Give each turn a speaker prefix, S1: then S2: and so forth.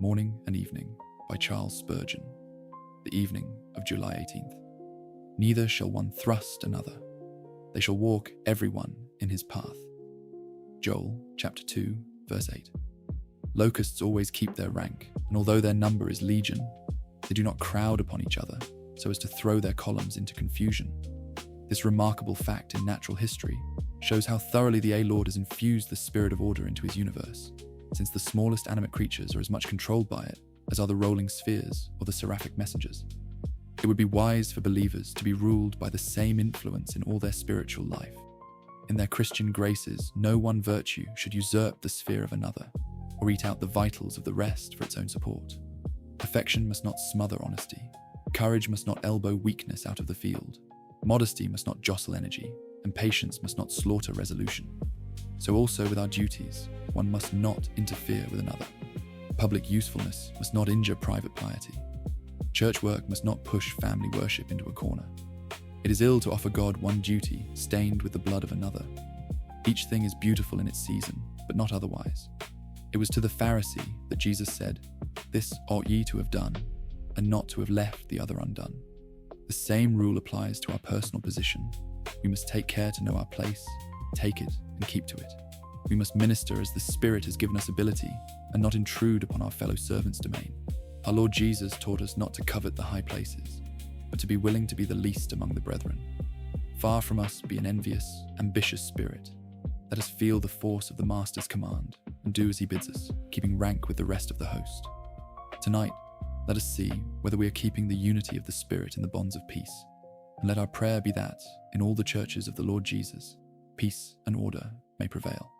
S1: Morning and Evening by Charles Spurgeon, the evening of July 18th. Neither shall one thrust another. They shall walk every one in his path. Joel chapter 2, verse 8. Locusts always keep their rank, and although their number is legion, they do not crowd upon each other so as to throw their columns into confusion. This remarkable fact in natural history shows how thoroughly the Lord has infused the spirit of order into his universe, since the smallest animate creatures are as much controlled by it as are the rolling spheres or the seraphic messengers. It would be wise for believers to be ruled by the same influence in all their spiritual life. In their Christian graces, no one virtue should usurp the sphere of another, or eat out the vitals of the rest for its own support. Affection must not smother honesty. Courage must not elbow weakness out of the field. Modesty must not jostle energy, and patience must not slaughter resolution. So also with our duties, one must not interfere with another. Public usefulness must not injure private piety. Church work must not push family worship into a corner. It is ill to offer God one duty stained with the blood of another. Each thing is beautiful in its season, but not otherwise. It was to the Pharisee that Jesus said, "This ought ye to have done, and not to have left the other undone." The same rule applies to our personal position. We must take care to know our place, take it, and keep to it. We must minister as the Spirit has given us ability, and not intrude upon our fellow servants' domain. Our Lord Jesus taught us not to covet the high places, but to be willing to be the least among the brethren. Far from us be an envious, ambitious spirit. Let us feel the force of the Master's command, and do as he bids us, keeping rank with the rest of the host. Tonight, let us see whether we are keeping the unity of the Spirit in the bonds of peace, and let our prayer be that, in all the churches of the Lord Jesus, peace and order may prevail.